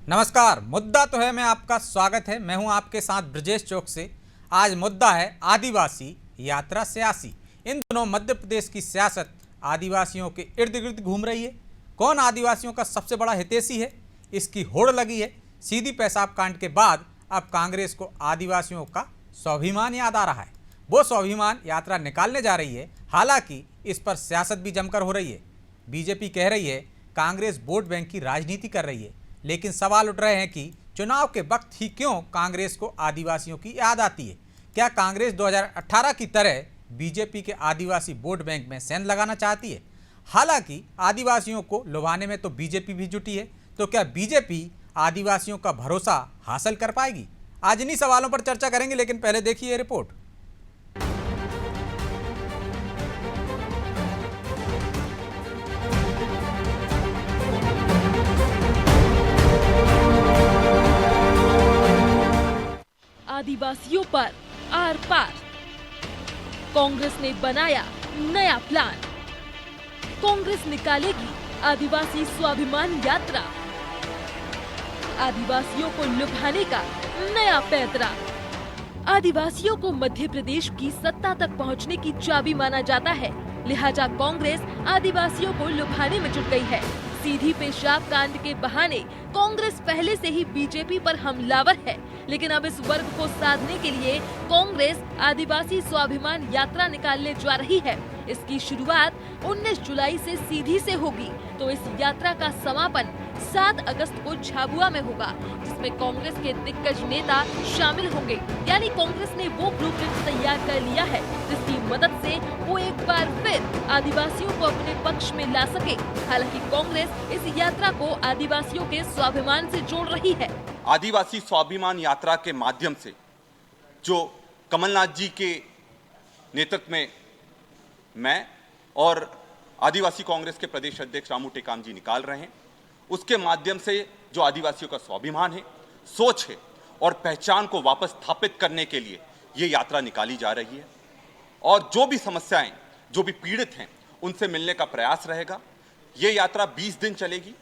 नमस्कार। मुद्दा तो है में आपका स्वागत है। मैं हूं आपके साथ ब्रजेश चौक से। आज मुद्दा है आदिवासी यात्रा सियासी। इन दोनों मध्य प्रदेश की सियासत आदिवासियों के इर्द गिर्द घूम रही है। कौन आदिवासियों का सबसे बड़ा हितैषी है, इसकी होड़ लगी है। सीधी पेशाब कांड के बाद अब कांग्रेस को आदिवासियों का स्वाभिमान याद आ रहा है। वो स्वाभिमान यात्रा निकालने जा रही है। हालांकि इस पर सियासत भी जमकर हो रही है। बीजेपी कह रही है कांग्रेस वोट बैंक की राजनीति कर रही है, लेकिन सवाल उठ रहे हैं कि चुनाव के वक्त ही क्यों कांग्रेस को आदिवासियों की याद आती है। क्या कांग्रेस 2018 की तरह बीजेपी के आदिवासी वोट बैंक में सेंध लगाना चाहती है? हालांकि आदिवासियों को लुभाने में तो बीजेपी भी जुटी है, तो क्या बीजेपी आदिवासियों का भरोसा हासिल कर पाएगी? आज इन्हीं सवालों पर चर्चा करेंगे, लेकिन पहले देखिए ये रिपोर्ट। आदिवासियों पर आर पार, कांग्रेस ने बनाया नया प्लान। कांग्रेस निकालेगी आदिवासी स्वाभिमान यात्रा। आदिवासियों को लुभाने का नया पैंतरा। आदिवासियों को मध्य प्रदेश की सत्ता तक पहुंचने की चाबी माना जाता है, लिहाजा कांग्रेस आदिवासियों को लुभाने में जुट गई है। सीधी पेशाब कांड के बहाने कांग्रेस पहले से ही बीजेपी पर हमलावर है, लेकिन अब इस वर्ग को साधने के लिए कांग्रेस आदिवासी स्वाभिमान यात्रा निकालने जा रही है। इसकी शुरुआत 19 जुलाई से सीधी से होगी, तो इस यात्रा का समापन 7 अगस्त को झाबुआ में होगा, जिसमें कांग्रेस के दिग्गज नेता शामिल होंगे। यानी कांग्रेस ने वो ब्लूप्रिंट तैयार कर लिया है जिसकी मदद से वो एक बार फिर आदिवासियों को अपने पक्ष में ला सके। हालांकि कांग्रेस इस यात्रा को आदिवासियों के स्वाभिमान से जोड़ रही है। आदिवासी स्वाभिमान यात्रा के माध्यम से जो कमलनाथ जी के नेतृत्व में मैं और आदिवासी कांग्रेस के प्रदेश अध्यक्ष रामू टेकाम जी निकाल रहे हैं, उसके माध्यम से जो आदिवासियों का स्वाभिमान है, सोच है और पहचान को वापस स्थापित करने के लिए ये यात्रा निकाली जा रही है। और जो भी समस्याएं, जो भी पीड़ित हैं, उनसे मिलने का प्रयास रहेगा। ये यात्रा 20 दिन चलेगी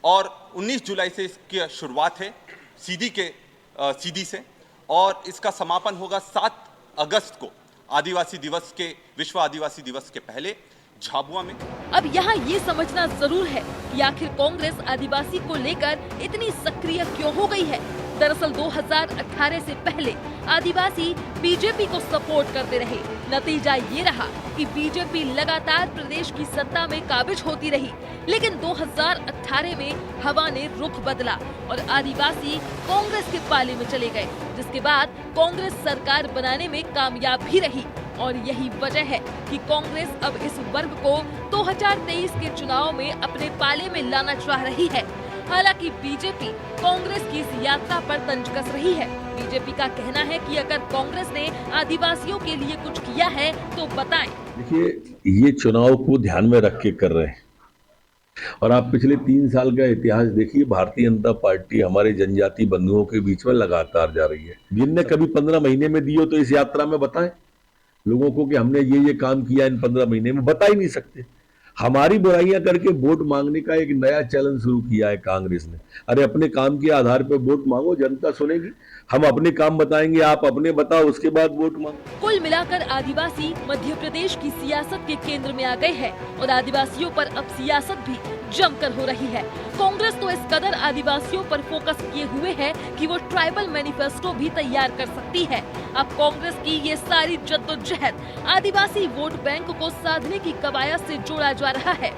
और 19 जुलाई से इसकी शुरुआत है सीधी से, और इसका समापन होगा 7 अगस्त को आदिवासी दिवस के, विश्व आदिवासी दिवस के पहले झाबुआ में। अब यहाँ ये समझना जरूर है कि आखिर कांग्रेस आदिवासी को लेकर इतनी सक्रिय क्यों हो गई है। दरअसल 2018 से पहले आदिवासी बीजेपी को सपोर्ट करते रहे। नतीजा ये रहा कि बीजेपी लगातार प्रदेश की सत्ता में काबिज होती रही, लेकिन 2018 में हवा ने रुख बदला और आदिवासी कांग्रेस के पाले में चले गए, जिसके बाद कांग्रेस सरकार बनाने में कामयाब भी रही। और यही वजह है कि कांग्रेस अब इस वर्ग को 2023 के चुनाव में अपने पाले में लाना चाह रही है। हालांकि बीजेपी कांग्रेस की इस यात्रा पर तंज कस रही है। बीजेपी का कहना है कि अगर कांग्रेस ने आदिवासियों के लिए कुछ किया है तो बताएं। देखिए, ये चुनाव को ध्यान में रख के कर रहे हैं, और आप पिछले 3 साल का इतिहास देखिए। भारतीय जनता पार्टी हमारे जनजाति बंधुओं के बीच में लगातार जा रही है। जिनने कभी 15 महीने में दी हो तो इस यात्रा में बताएं लोगों को कि हमने ये काम किया इन 15 महीने में। बता ही नहीं सकते। हमारी बुराइयां करके वोट मांगने का एक नया चलन शुरू किया है कांग्रेस ने। अरे अपने काम के आधार पर वोट मांगो, जनता सुनेगी। हम अपने काम बताएंगे, आप अपने बताओ, उसके बाद वोट मांगो। कुल मिलाकर आदिवासी मध्य प्रदेश की सियासत के केंद्र में आ गए हैं और आदिवासियों पर अब सियासत भी जमकर हो रही है। कांग्रेस तो इस कदर आदिवासियों पर फोकस किए हुए है कि वो ट्राइबल मैनिफेस्टो भी तैयार कर सकती है। अब कांग्रेस की ये सारी जद्दोजहद आदिवासी वोट बैंक को साधने की कवायद से जोड़ा जा रहा है।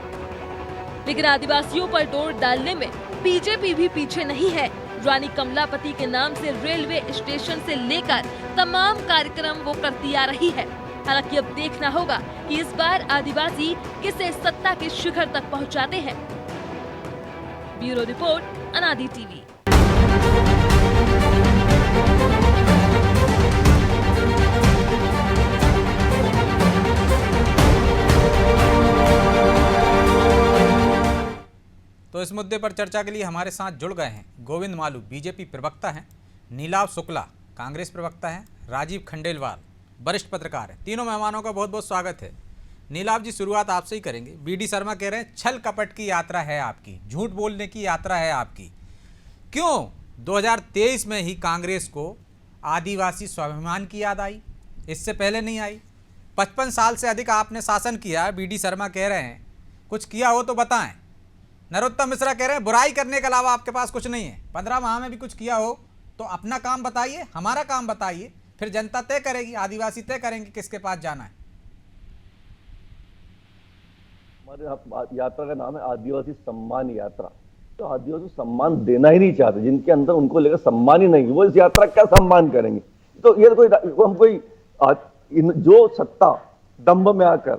लेकिन आदिवासियों पर डोर डालने में बीजेपी भी पीछे नहीं है। रानी कमलापति के नाम से रेलवे स्टेशन से लेकर तमाम कार्यक्रम वो करती आ रही है। हालांकि अब देखना होगा कि इस बार आदिवासी किसे सत्ता के शिखर तक पहुंचाते हैं। ब्यूरो रिपोर्ट, अनादि टीवी। तो इस मुद्दे पर चर्चा के लिए हमारे साथ जुड़ गए हैं गोविंद मालू, बीजेपी प्रवक्ता हैं, नीलाव शुक्ला, कांग्रेस प्रवक्ता हैं, राजीव खंडेलवाल, वरिष्ठ पत्रकार हैं। तीनों मेहमानों का बहुत बहुत स्वागत है। नीलाव जी, शुरुआत आपसे ही करेंगे। बीडी शर्मा कह रहे हैं छल कपट की यात्रा है आपकी, झूठ बोलने की यात्रा है आपकी। क्यों 2023 में ही कांग्रेस को आदिवासी स्वाभिमान की याद आई, इससे पहले नहीं आई? 55 साल से अधिक आपने शासन किया। बीडी शर्मा कह रहे हैं कुछ किया हो तो बताएं। नरोत्तम मिश्रा कह रहे हैं बुराई करने के अलावा आपके पास कुछ नहीं है। 15 माह में भी कुछ किया हो तो अपना काम बताइए, हमारा काम बताइए, फिर जनता तय करेगी, आदिवासी तय करेंगे किसके पास जाना है। हमारे यात्रा का नाम है आदिवासी सम्मान यात्रा। तो आदिवासी सम्मान देना ही नहीं चाहते, जिनके अंदर उनको लेकर सम्मान ही नहीं, वो इस यात्रा का क्या सम्मान करेंगे? तो ये जो सत्ता दंभ में आकर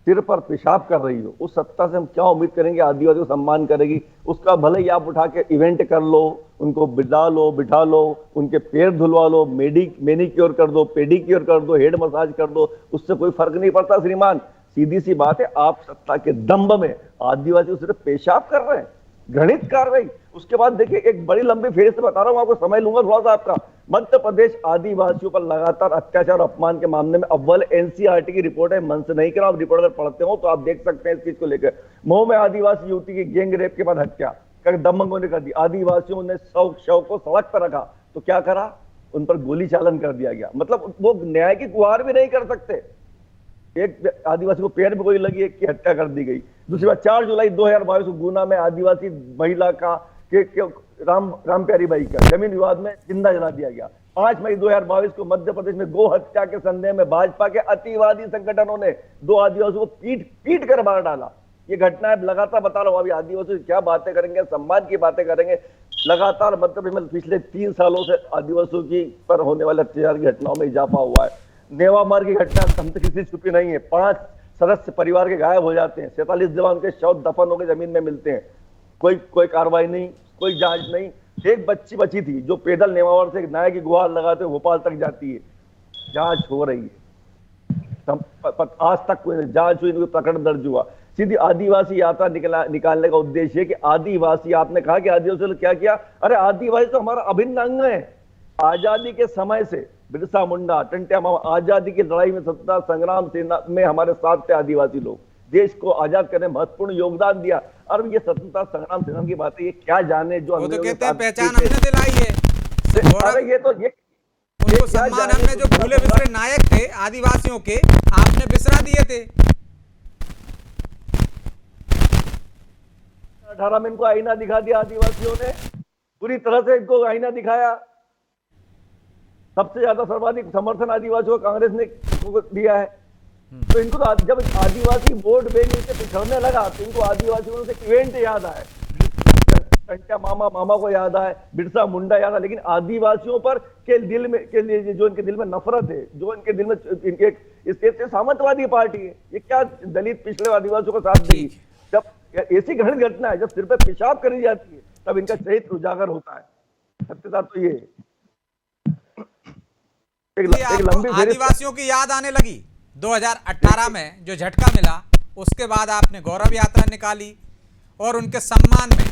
सिर पर पेशाब कर रही हो, उस सत्ता से हम क्या उम्मीद करेंगे आदिवासी को सम्मान करेगी? उसका भले ही आप उठा के इवेंट कर लो, उनको बिठा लो, उनके पैर धुलवा लो, मैनीक्योर कर दो, पेडिक्योर कर दो, हेड मसाज कर दो, उससे कोई फर्क नहीं पड़ता श्रीमान। सीधी सी बात है, आप सत्ता के दंभ में आदिवासी को सिर्फ पेशाब कर रहे हैं, घृणित कार्रवाई। उसके बाद देखिए, एक बड़ी लंबी फेज से बता रहा हूं आपको, समय लूंगा थोड़ा सा आपका। मध्य प्रदेश आदिवासियों पर लगातार अत्याचार अपमान के मामले में अव्वल एनसीईआरटी की रिपोर्ट है, मन से नहीं करा, आप रिपोर्ट अगर पढ़ते हो तो आप देख सकते हैं इस चीज को लेकर। मऊ में आदिवासी युवती की गैंग रेप के बाद हत्या दबंगों ने कर दी। आदिवासियों ने शव को सड़क पर रखा तो क्या करा? उन पर गोली चालन कर दिया गया। मतलब वो न्याय की गुहार भी नहीं कर सकते। एक आदिवासी को पैर में गोली लगी, एक की हत्या कर दी गई। दूसरी बात, 4 जुलाई 2022 को गुना में आदिवासी महिला का राम प्यारी बाई का जमीन विवाद में जिंदा जला दिया गया। 5 मई 2022 को मध्य प्रदेश में गौ हत्या के संदेह में भाजपा के अतिवादी संगठनों ने 2 आदिवासियों को पीट कर मार डाला। ये घटना है, लगातार बता रहा हूं। अभी आदिवासी क्या बातें करेंगे, सम्मान की बातें करेंगे। लगातार मध्य प्रदेश में पिछले 3 सालों से आदिवासियों की पर होने वाले अत्याचार की घटनाओं में इजाफा हुआ है। नेवामार की घटना हमसे किसी छुपी नहीं है। 5 सदस्य परिवार के गायब हो जाते हैं, 47 जवान के शव दफन होकर जमीन में मिलते हैं। कोई कार्रवाई नहीं, कोई जांच नहीं। एक बच्ची बची थी जो पैदल नेवावर से न्याय की गुहार लगाते हुए भोपाल तक जाती है, जांच हो रही है। आज तक कोई जांच हुई, कोई प्रकरण दर्ज हुआ। सीधी आदिवासी यात्रा निकालने का उद्देश्य है कि आदिवासी, आपने कहा कि आदिवासी क्या किया? अरे आदिवासी तो हमारा अभिन्न अंग है। आजादी के समय से बिरसा मुंडा, टंट्या मामा, आजादी की लड़ाई में स्वतंत्रता संग्राम सेना में हमारे साथ थे आदिवासी लोग। देश को आजाद करने में महत्वपूर्ण योगदान दिया। और ये स्वतंत्रता संग्राम सेना की बात है, ये क्या जाने जो वो तो कहते हैं पहचान हमने दिलाई है। अरे ये उनको सम्मान हमने, जो भूले बिसरे नायक थे आदिवासियों के, आपने बिसरा दिए थे। 18 में इनको आईना दिखा दिया आदिवासियों ने, पूरी तरह से इनको आईना दिखाया। सबसे ज्यादा सर्वाधिक समर्थन आदिवासियों को कांग्रेस ने दिया है। तो इनको तो जब आदिवासी वोट बैंक से पिछड़ने लगा तो इनको आदिवासियों से इवेंट याद आए, टंट्या मामा को याद आए, बिरसा मुंडा याद आए। लेकिन आदिवासियों पर के दिल में के लिए जो इनके दिल में नफरत है, जो इनके दिल में इनके इसके सामंतवादी पार्टी है, ये क्या दलित पिछड़े आदिवासियों को साथ देगी? जब ऐसी घटना घटना है, जब सिर पे पेशाब करी जाती है, तब इनका चरित्र उजागर होता है। सत्यता तो ये आदिवासियों की याद आने लगी 2018 में जो झटका मिला, उसके बाद आपने गौरव यात्रा निकाली और उनके सम्मान में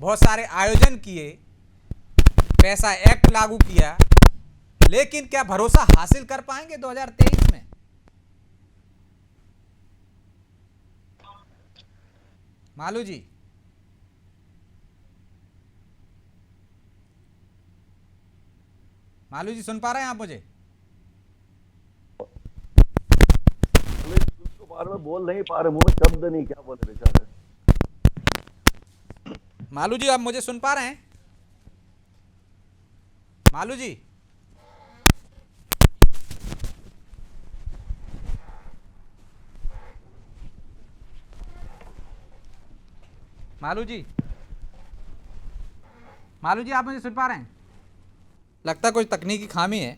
बहुत सारे आयोजन किए, पैसा एक्ट लागू किया। लेकिन क्या भरोसा हासिल कर पाएंगे 2023 में? मालू जी, सुन पा रहे हैं आप मुझे? बारे में बोल नहीं पा रहे, मुंह में शब्द नहीं, क्या बोले बेचारे। मालू जी, आप मुझे सुन पा रहे हैं? मालू जी, मालू जी, आप मुझे सुन पा रहे हैं? लगता कुछ तकनीकी खामी है।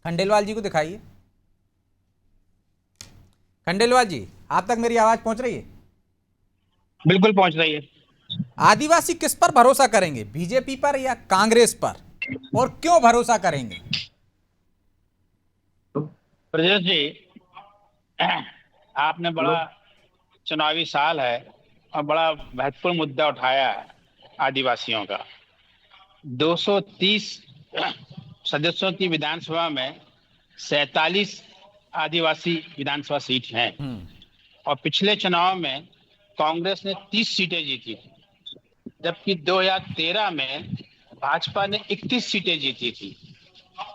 खंडेलवाल जी को दिखाइए। खंडेलवाल जी, आप तक मेरी आवाज पहुंच रही है? बिल्कुल पहुंच रही है। आदिवासी किस पर भरोसा करेंगे, बीजेपी पर या कांग्रेस पर, और क्यों भरोसा करेंगे? ब्रजेश जी, आपने बड़ा चुनावी साल है और बड़ा महत्वपूर्ण मुद्दा उठाया है आदिवासियों का। 230 सदस्यों की विधानसभा में 47 आदिवासी विधानसभा सीट हैं और पिछले चुनाव में कांग्रेस ने 30 सीटें जीती थी। जबकि 2013 में भाजपा ने 31 सीटें जीती थी।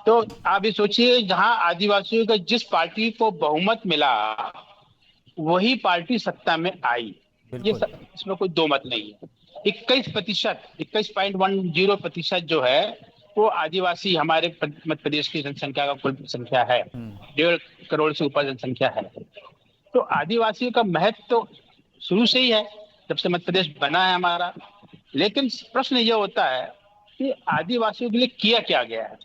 तो आप ये सोचिए, जहां आदिवासियों का जिस पार्टी को बहुमत मिला वही पार्टी सत्ता में आई। इसमें कोई दो मत नहीं है। 21.10% जो है वो आदिवासी हमारे मध्य प्रदेश की जनसंख्या का कुल संख्या है, 1.5 करोड़ से ऊपर जनसंख्या है। तो आदिवासियों का महत्व तो शुरू से ही है, जब से मध्य प्रदेश बना है हमारा। लेकिन प्रश्न ये होता है कि आदिवासियों के लिए किया क्या गया है।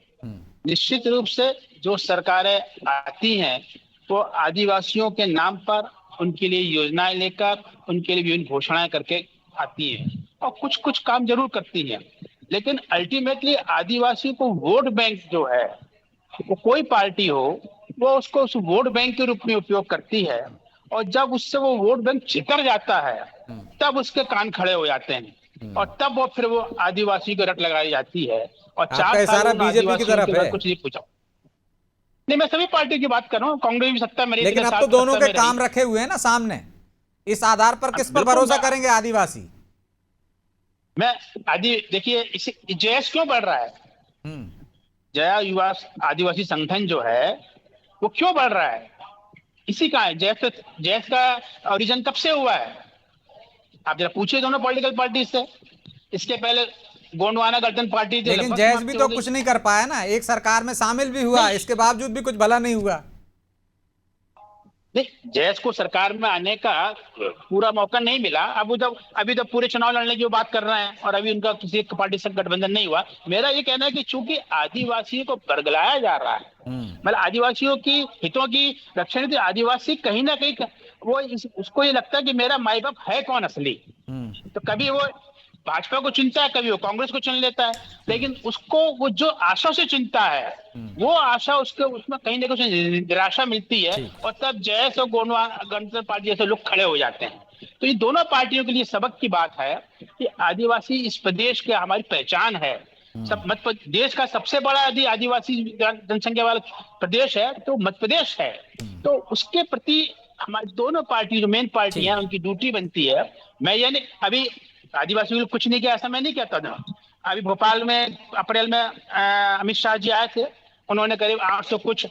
निश्चित रूप से जो सरकारें आती हैं वो आदिवासियों के नाम पर उनके लिए योजनाएं लेकर, उनके लिए विभिन्न घोषणाएं करके आती हैं और कुछ कुछ काम जरूर करती हैं। लेकिन अल्टीमेटली आदिवासियों को वोट बैंक जो है, वो कोई पार्टी हो, वो उसको उस वोट बैंक के रूप में उपयोग करती है। और जब उससे वो वोट बैंक चितर जाता है तब उसके कान खड़े हो जाते हैं और तब वो फिर वो आदिवासी को रट लगाई जाती है। और 4 साल बीजेपी की तरफ है, कुछ नहीं पूछा। नहीं, मैं सभी पार्टी की बात कर रहा हूँ, कांग्रेस भी सत्ता में, लेकिन अब तो दोनों के काम रखे हुए हैं ना सामने। इस आधार पर किस पर भरोसा करेंगे आदिवासी? देखिए, इसे जयस क्यों बढ़ रहा है? जया युवा आदिवासी संगठन जो है वो क्यों बढ़ रहा है? इसी का है। जयस का ओरिजिन कब से हुआ है? आप जरा पूछिए दोनों पॉलिटिकल पार्टी से। इसके पहले गोंडवाना गणतंत्र पार्टी थी, लेकिन जयस भी तो कुछ नहीं कर पाया ना, एक सरकार में शामिल भी हुआ, इसके बावजूद भी कुछ भला नहीं हुआ। नहीं, जयस को सरकार में आने का पूरा मौका नहीं मिला। अभी तो पूरे चुनाव लड़ने की बात कर रहे हैं और अभी उनका किसी पार्टी से गठबंधन नहीं हुआ। मेरा ये कहना है कि चूंकि आदिवासियों को बरगलाया जा रहा है, मतलब आदिवासियों की हितों की रक्षा नहीं, आदिवासी कहीं ना कहीं वो उसको ये लगता है कि मेरा माई बाप है कौन असली। तो कभी वो भाजपा को चुनता है, कभी वो कांग्रेस को चुन लेता है, लेकिन उसको वो जो आशा से चुनता है वो आशा उसमें कहीं ना कहीं निराशा मिलती है और तब जयस और गोंडवाना गणतंत्र पार्टी जैसे लोग खड़े हो जाते हैं। तो ये दोनों पार्टियों के लिए सबक की बात है कि आदिवासी इस प्रदेश के हमारी पहचान है। मध्य देश का सबसे बड़ा यदि आदिवासी जनसंख्या वाला प्रदेश है तो मध्य प्रदेश है। तो उसके प्रति हमारी दोनों पार्टी जो मेन पार्टी है उनकी ड्यूटी बनती है। मैं ये नहीं, अभी आदिवासियों को कुछ नहीं किया ऐसा मैं नहीं कहता था। अभी भोपाल में अप्रैल में अमित शाह जी आए थे, उन्होंने करीब 800 कुछ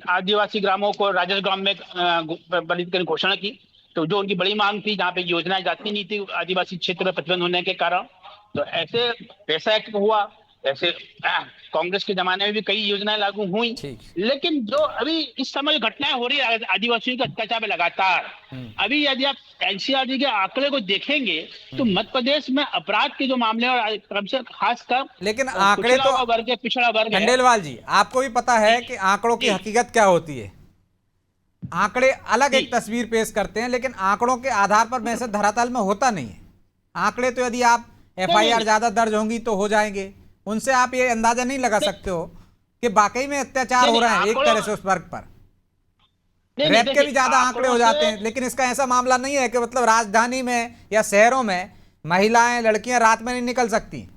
आदिवासी ग्रामों को राजस्व ग्राम में बलित करने की घोषणा की। तो जो उनकी बड़ी मांग थी, जहाँ पे योजनाएं जाती नहीं थी आदिवासी क्षेत्र में प्रतिबंध होने के कारण, तो ऐसे पैसा एक्ट हुआ। ऐसे कांग्रेस के जमाने में भी कई योजनाएं लागू हुई। लेकिन जो अभी इस समय घटनाएं हो रही है आदिवासियों के अत्याचार में लगातार, अभी यदि आप एनसीआरटी के आंकड़े को देखेंगे तो मध्य प्रदेश में अपराध के जो मामले और खासकर, लेकिन आंकड़े तो वर्ग, पिछड़ा वर्ग, खंडेलवाल जी आपको भी पता है कि आंकड़ों की हकीकत क्या होती है। आंकड़े अलग एक तस्वीर पेश करते हैं, लेकिन आंकड़ों के आधार पर मैसेज धरातल में होता नहीं है। आंकड़े तो यदि आप FIR ज्यादा दर्ज होंगी तो हो जाएंगे, उनसे आप ये अंदाजा नहीं लगा सकते हो कि वाकई में अत्याचार हो रहा है एक तरह से उस वर्ग पर। रेप के भी ज्यादा आंकड़े हो जाते हैं, लेकिन इसका ऐसा मामला नहीं है कि मतलब राजधानी में या शहरों में महिलाएं लड़कियां रात में नहीं निकल सकती।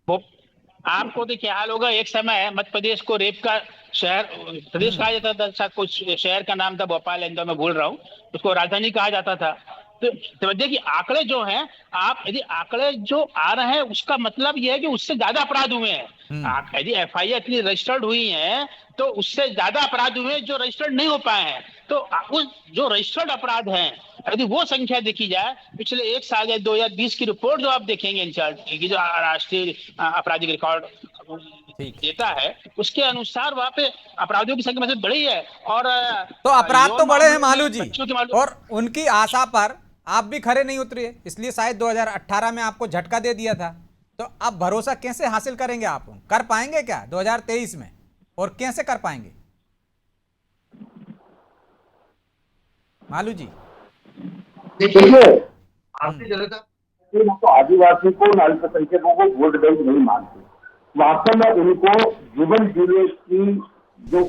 आपको तो क्या हाल होगा, एक समय मध्य प्रदेश को रेप का शहर प्रदेश कहा जाता था, शायद कुछ शहर का नाम था भोपाल, इंदौर में भूल रहा हूँ, उसको राजधानी कहा जाता था। तो देखिए आंकड़े जो हैं, आप यदि आंकड़े जो आ रहे हैं उसका मतलब यह है कि उससे ज्यादा अपराध हुए हैं। यदि FIR इतनी रजिस्टर्ड हुई है तो उससे ज्यादा अपराध हुए जो रजिस्टर्ड नहीं हो पाए हैं। तो उस जो रजिस्टर्ड अपराध हैं, यदि वो संख्या देखी जाए पिछले 1 साल या 2020 की रिपोर्ट जो आप देखेंगे एनसीआरटी की, जो राष्ट्रीय आपराधिक रिकॉर्ड देता है, उसके अनुसार वहाँ पे अपराधियों की संख्या में बढ़ी है। और तो अपराध तो बढ़े हैं मालू जी, और उनकी आशा पर आप भी खरे नहीं उतरे, इसलिए शायद 2018 में आपको झटका दे दिया था। तो अब भरोसा कैसे हासिल करेंगे आप? कर पाएंगे क्या 2023 में, और कैसे कर पाएंगे मालू जी? देखिए, भारतीय जनता पार्टी तो आदिवासी को, अल्पसंख्यकों को वोट बैंक नहीं मानती। वास्तव में उनको जीवन जीने की जो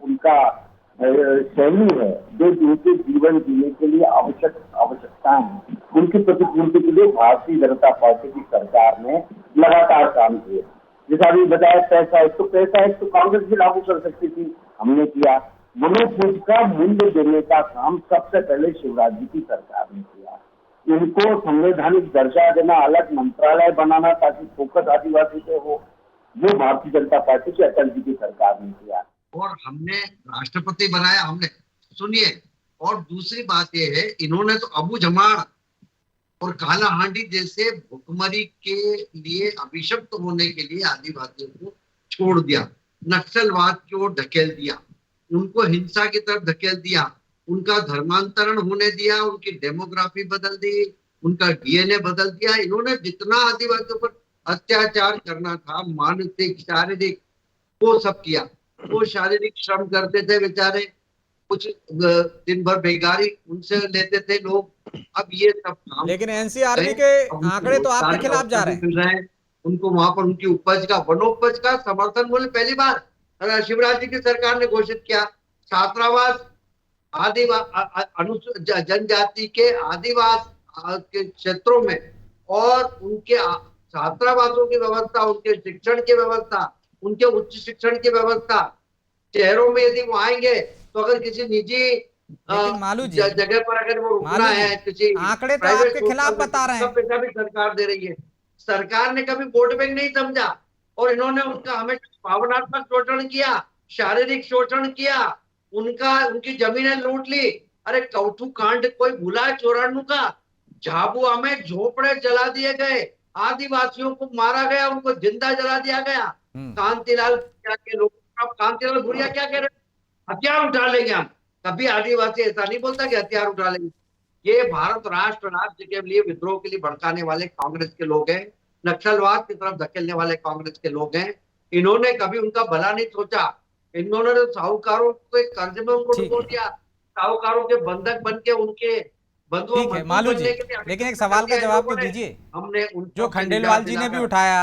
उनका शैली है, जो उनके जीवन जीने के लिए आवश्यकताएं हैं, उनकी प्रतिपूर्ति के लिए भारतीय जनता पार्टी की सरकार ने लगातार काम किया। जैसा अभी बताया पैसा एक तो कांग्रेस भी लागू कर सकती थी, हमने किया। मनोपुष्ट का मूल्य देने का काम सबसे पहले शिवराज जी की सरकार ने किया। इनको संवैधानिक दर्जा देना, अलग मंत्रालय बनाना ताकि फोकस आदिवासी पे हो, वो भारतीय जनता पार्टी की अटल जी की सरकार ने किया। और हमने राष्ट्रपति बनाया, हमने, सुनिए, और दूसरी बात यह है, इन्होंने तो अबू जमाड़ और काला हांडी जैसे भुखमरी के लिए अभिशप्त होने के लिए आदिवासियों को छोड़ दिया, नक्सलवाद की ओर धकेल दिया, उनको हिंसा की तरफ धकेल दिया, उनका धर्मांतरण होने दिया, उनकी डेमोग्राफी बदल दी, उनका डीएनए बदल दिया। इन्होंने जितना आदिवासियों पर अत्याचार करना था, मानसिक, शारीरिक, वो सब किया। वो शारीरिक श्रम करते थे बेचारे, कुछ दिन भर बेगारी उनसे लेते थे लोग। अब ये सब काम, लेकिन एनसीआरबी के आंकड़े तो आपके खिलाफ जा रहे हैं। उनको वहां पर उनकी उपज का, वनोपज का समर्थन मूल्य पहली बार शिवराज जी की सरकार ने घोषित किया। छात्रावास जनजाति के आदिवास के क्षेत्रों में और उनके छात्रावासों की व्यवस्था, उनके शिक्षण की व्यवस्था, उनके उच्च शिक्षण की व्यवस्था, शहरों में यदि वो आएंगे तो अगर किसी निजी जगह पर अगर वो रुकना है, किसी आंकड़े तो आपके खिलाफ बता रहे हैं, पैसा भी सरकार दे रही है। सरकार ने कभी वोट बैंक नहीं समझा और इन्होंने उनका हमेशा भावनात्मक शोषण किया, शारीरिक शोषण किया, उनकी जमीनें लूट ली। अरे कौठू कांड कोई भूला है 94 का? झाबुआ में झोपड़े जला दिए गए, आदिवासियों को मारा गया, उनको जिंदा जला दिया गया। कांतिलाल के लोग, अब कांतिलाल भूरिया क्या कह रहे, हथियार उठा लेंगे हम। कभी आदिवासी ऐसा नहीं बोलता कि हथियार उठा लेंगे। ये भारत राष्ट्र राज्य के लिए विद्रोह के लिए भड़काने वाले कांग्रेस के लोग हैं, नक्सलवाद की तरफ धकेलने वाले कांग्रेस के लोग हैं। इन्होंने कभी उनका भला नहीं सोचा। इन्होंने तो साहूकारों के कर्ज में उनको डुबो दिया, साहूकारों के बंधक बन के उनके बंधुओं ठीक है मालू जी, लेकिन एक सवाल का जवाब तो दीजिए। हमने जो खंडेलवाल जी ने भी उठाया,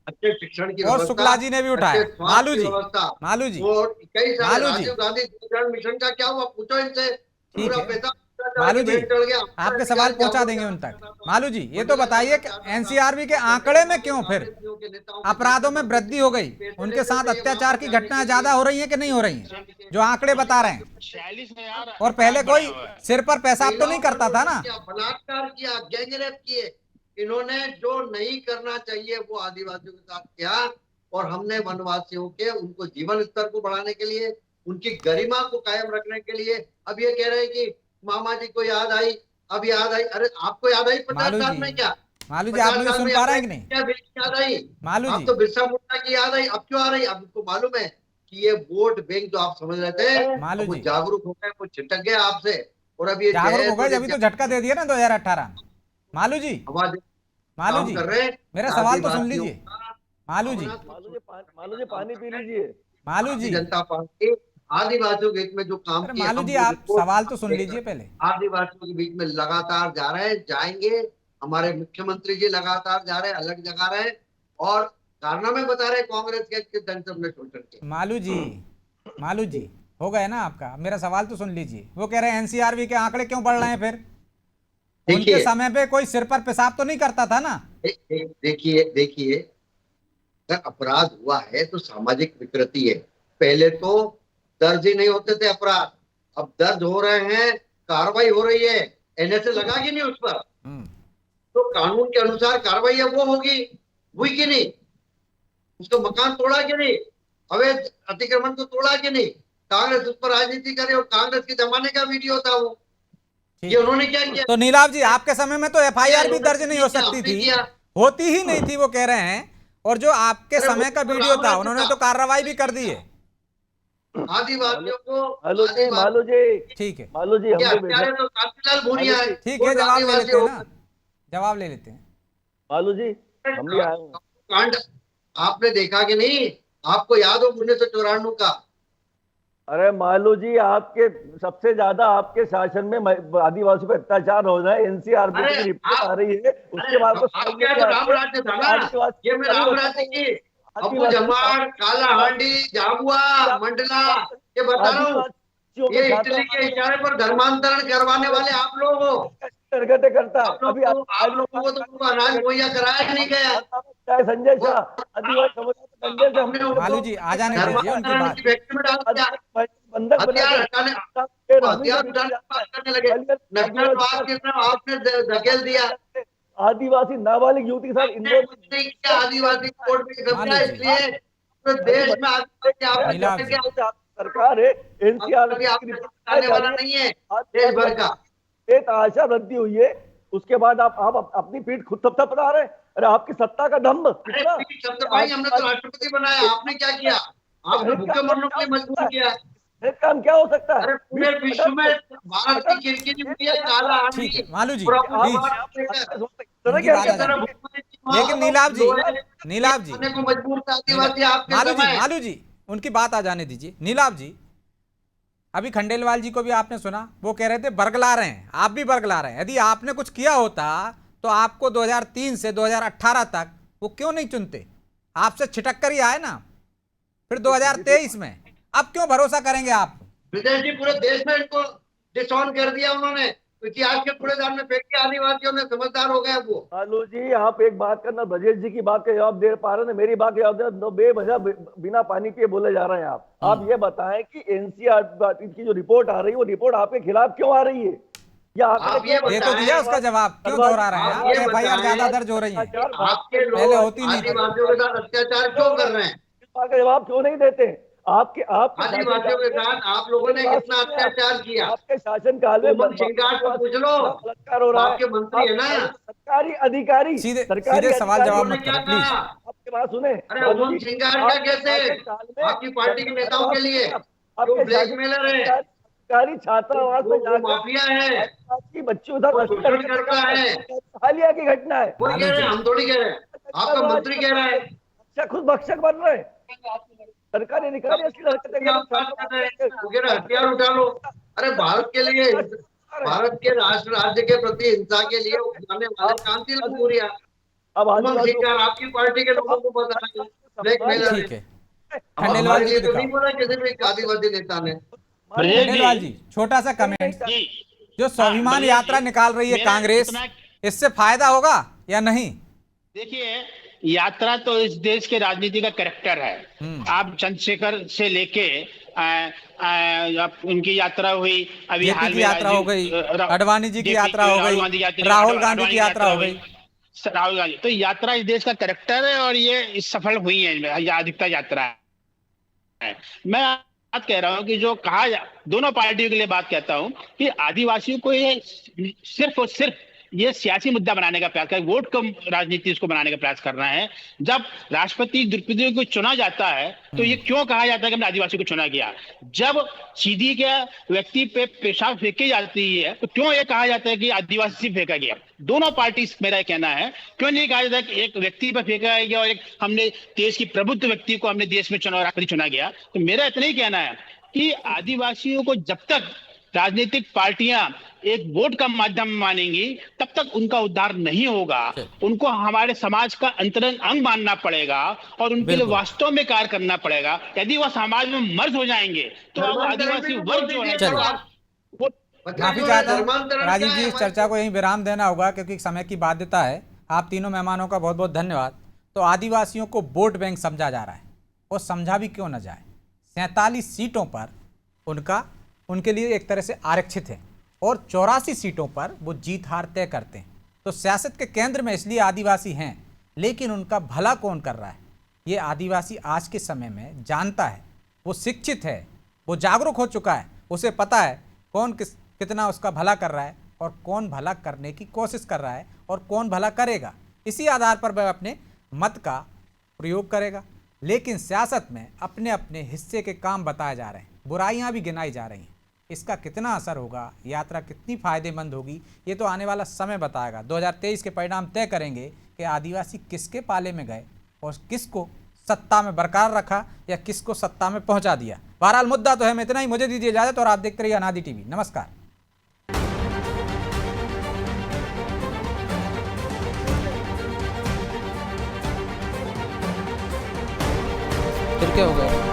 अच्छे शिक्षण की और शुक्ला जी ने भी उठाया, मालू जी और कई सारे राजीव गांधी मिशन का क्या हुआ, पूछो इनसे। पूरा पैसा मालू जी आपके सवाल पहुंचा देंगे उन तक। मालू जी ये तो बताइए कि एनसीआरबी के आंकड़े में क्यों फिर अपराधों में वृद्धि हो गई, उनके साथ अत्याचार की घटनाएं ज्यादा हो रही हैं कि नहीं हो रही हैं, जो आंकड़े बता रहे हैं? और पहले कोई सिर पर पेशाब तो नहीं करता था ना? बलात्कार किया, गैंगरेप किए, इन्होंने जो नहीं करना चाहिए वो आदिवासियों के साथ किया। और हमने वनवासियों के उनको जीवन स्तर को बढ़ाने के लिए, उनकी गरिमा को कायम रखने के लिए, अब ये कह रहे हैं कि मामा जी को याद आई, अब याद आई। अरे आपको याद आई 50 साल में? क्या मालू जी आप मुझे सुन पा रहे हैं कि नहीं? क्या याद आई मालू जी? आप तो बिरसा मुंडा की याद आई, अब क्यों आ रही? अब आपको मालूम है कि ये वोट बैंक जो आप समझ रहे थे, मालू जी जागरूक हो गए, वो छिटक गया आपसे। और अब ये जागरूक हो गए जब तो झटका दे दिया ना 2018। मालू जी, मालू जी मेरा सवाल तो सुन लीजिए। मालू जी पानी पी लीजिए। मालू जी, जनता पार्टी आदिवासियों के हित में जो काम किया, मालू जी आप सवाल तो सुन लीजिए पहले। आदिवासियों के बीच में लगातार जा रहे हैं, जाएंगे। हमारे मुख्यमंत्री जी लगातार जा रहे हैं, अलग जगह रहे हैं और कारनामे बता रहे हैं कांग्रेस के किस ढंग से हमने शोषण किया। मालू जी हो गया ना आपका? मेरा सवाल तो सुन लीजिए। वो कह रहे हैं एनसीआरबी के आंकड़े क्यों बढ़ रहे हैं फिर? उनके समय पे कोई सिर पर पेशाब तो नहीं करता था ना? देखिए अगर अपराध हुआ है तो सामाजिक विकृति है। पहले तो दर्ज ही नहीं होते थे अपराध, अब दर्ज हो रहे हैं, कार्रवाई हो रही है, एनएसए लगा कि नहीं उस पर, तो कानून के अनुसार कार्रवाई है वो होगी, हुई कि नहीं? उसका मकान तोड़ा कि नहीं? अवैध अतिक्रमण को तोड़ा कि नहीं? कांग्रेस उस पर राजनीति करे और कांग्रेस के जमाने का वीडियो था वो। ये उन्होंने क्या किया? तो नीलाभ जी आपके समय में तो एफआईआर भी दर्ज नहीं हो सकती थी, होती ही नहीं थी वो कह रहे हैं, और जो आपके समय का वीडियो था उन्होंने तो कार्रवाई भी कर दी है। आदिवासियों को मालू जी ठीक है, मालू जी तो कांतिलाल भूरिया है। ठीक है जवाब ले लेते हैं ना, जवाब ले लेते हैं। मालू जी हम भी आए कांड आपने देखा कि नहीं? आपको याद हो 1994 का? अरे मालू जी आपके सबसे ज्यादा आपके शासन में आदिवासी पर अत्याचार हो रहा है, एनसीआरबी की रिपोर्ट आ रही है, उसके बाद राम राज्य था ना, ये में राम राज्य की अबू जमाड़, काला हांडी, झाबुआ, मंडला, ये बता रहा हूँ, ये इटली के इशारे पर धर्मांतरण करवाने वाले आप लोग हो। हरकतें करता है। आप लोगों को तो अनाज मुहैया कराया नहीं गया। चाहे संजय शाह आदिवासी समुदाय को संजय से हमने मालू जी आ जाने दीजिए उनकी बात। फैक्ट्री में डाल दिया, बंधक हथियार हटाने हथियार उठाने की बात करने लगे, नक्सलवाद की तरफ आपने धकेल दिया। आदिवासी नाबालिग युवती के साथ इंदौर नहीं किया, आदिवासी कोर्ट में मालू घबरा, जी। इसलिए तो देश में आदिवासी नीलाभ जी। सरकार है एनसीआर आने वाला नहीं है देश भर का। एक आशा वृद्धि हुई है, उसके बाद आप अपनी पीठ खुद थपथपा रहे हैं। अरे आपकी सत्ता का दम्भ कितना? भाई हमने तो राष्ट्रपति बनाया, आपने क्या किया? आपने भूखे मरने के लिए मजबूर किया। काम क्या हो सकता है? अरे पूरे विश्व में भारत की किरकिरी हुई है, काला आदमी। ठीक है मालू जी पूरा प्लीज। उनकी बात आ जाए। लेकिन नीलाभ जी को मजबूर था आदिवासी आपके समय। मालू जी उनकी बात आ जाने दीजिए। नीलाभ जी अभी खंडेलवाल जी को भी आपने सुना, वो कह रहे थे बरगला रहे हैं, आप भी बरगला रहे हैं। यदि आपने कुछ किया होता तो आपको 2003 से 2018 तक वो क्यों नहीं चुनते? आपसे छिटक कर ही आए ना, फिर 2023 में। अब क्यों भरोसा करेंगे आप? विदेश जी पूरे देश में इनको डिसऑन कर दिया उन्होंने, इतिहास के कूड़ेदान में फेंक के आदिवासियों में समझदार हो गए वो। लालू जी आप एक बात करना, ब्रजेश जी की बात का जवाब दे पा रहे हैं, मेरी बात का जवाब दे, बेवजह बिना पानी पिए बोले जा रहे हैं आप। आप ये बताएं कि एनसीआर की जो रिपोर्ट आ रही है वो रिपोर्ट आपके खिलाफ क्यों आ रही है? या ये तो दिया उसका जवाब, क्यों दोहरा रहे हैं आप? एफआईआर ज्यादा दर्ज हो रही है, आपके पहले लोग होती नहीं थी। आदिवासियों के साथ अत्याचार क्यों कर रहे हैं? का जवाब क्यों नहीं देते? आप आदिवासियों के साथ आप लोगों ने कितना अत्याचार किया? आपके शासन काल में उमंग सिंगार को पूछ लो, बलात्कार हो रहा है। आपके मंत्री है ना, सरकारी अधिकारी सीधे सरकारी सवाल जवाब उन्होंने मत क्या करो प्लीज। कहा? आपके बात सुने। अरे उमंग सिंगार का कैसे आपकी पार्टी के नेताओं के लिए जो ब्लैकमेलर है, सरकारी छात्रावास में वो माफिया है, आपकी बच्चों का वो शोषण करता है। हालिया की घटना है। वो कह रहे हैं, हम थोड़ी कह रहे हैं, आपका मंत्री कह रहा है। अच्छा खुद भक्षक बन रहे हैं सरकारी अधिकारी। हथियार उठा लो। अरे भारत के लिए, भारत के राष्ट्र राज्य के प्रति हिंसा के लिए उठाने वाले कांति लंबूरिया, अब उमंग सिंगार आपकी पार्टी के लोगों को पता है ब्लैकमेलर है। ठीक है हमारे लिए तो नहीं बोला किसी भी आदिवासी नेता ने। खंडेलवाल जी छोटा सा कमेंट, जो स्वाभिमान यात्रा निकाल रही है कांग्रेस, इससे फायदा होगा या नहीं? देखिए यात्रा तो इस देश के राजनीति का कैरेक्टर है। आप चंद्रशेखर से लेके उनकी यात्रा हुई, अभी हाल में यात्रा हो गई, अडवाणी जी की यात्रा हो गई, राहुल गांधी की यात्रा हो गई, राहुल गांधी। तो यात्रा इस देश का कैरेक्टर है और ये सफल हुई है अधिकतर यात्रा है। मैं बात कह रहा हूं कि जो कहा, दोनों पार्टियों के लिए बात कहता हूं कि आदिवासियों को ये सिर्फ और सिर्फ ये सियासी मुद्दा बनाने का प्रयास कर, वोट कम राजनीति इसको बनाने का प्रयास करना है। जब राष्ट्रपति द्रौपदी को चुना जाता है तो ये क्यों कहा जाता है कि हमने आदिवासी को चुना गया? जब सीधी के व्यक्ति पे पेशाब फेंकी जाती है तो क्यों ये कहा जाता है कि आदिवासी फेंका गया? दोनों पार्टी, मेरा कहना है, क्यों नहीं कहा जाता कि एक व्यक्ति पर फेंका गया और एक हमने देश की प्रबुद्ध व्यक्ति को हमने देश में राष्ट्रपति चुना गया? तो मेरा इतना ही कहना है कि आदिवासियों को जब तक राजनीतिक पार्टियां एक वोट का माध्यम मानेंगी तब तक उनका उद्धार नहीं होगा। उनको हमारे समाज का अंतरंग अंग मानना पड़ेगा और उनके लिए वास्तव में कार्य करना पड़ेगा। यदि वह समाज में मर्ज हो जाएंगे तो अब आदिवासी वर्ग जो है माफी चाहता हूं राजीव जी, इस चर्चा को यहीं विराम देना होगा क्योंकि समय की बाध्यता है। आप तीनों मेहमानों का बहुत बहुत धन्यवाद। तो आदिवासियों को वोट बैंक समझा जा रहा है, और समझा भी क्यों न जाए। 47 सीटों पर उनके लिए एक तरह से आरक्षित है और 84 सीटों पर वो जीत हार तय करते हैं। तो सियासत के केंद्र में इसलिए आदिवासी हैं, लेकिन उनका भला कौन कर रहा है ये आदिवासी आज के समय में जानता है। वो शिक्षित है, वो जागरूक हो चुका है, उसे पता है कौन कितना उसका भला कर रहा है और कौन भला करने की कोशिश कर रहा है और कौन भला करेगा। इसी आधार पर वह अपने मत का प्रयोग करेगा। लेकिन सियासत में अपने अपने हिस्से के काम बताए जा रहे हैं, बुराइयां भी गिनाई जा रही हैं। इसका कितना असर होगा, यात्रा कितनी फायदेमंद होगी, ये तो आने वाला समय बताएगा। 2023 के परिणाम तय करेंगे कि आदिवासी किसके पाले में गए और किसको सत्ता में बरकरार रखा या किसको सत्ता में पहुंचा दिया। बहरहाल मुद्दा तो है, मैं इतना ही, मुझे दीजिए इजाजत और आप देखते रहिए अनादि टीवी। नमस्कार। फिर क्या हो गया?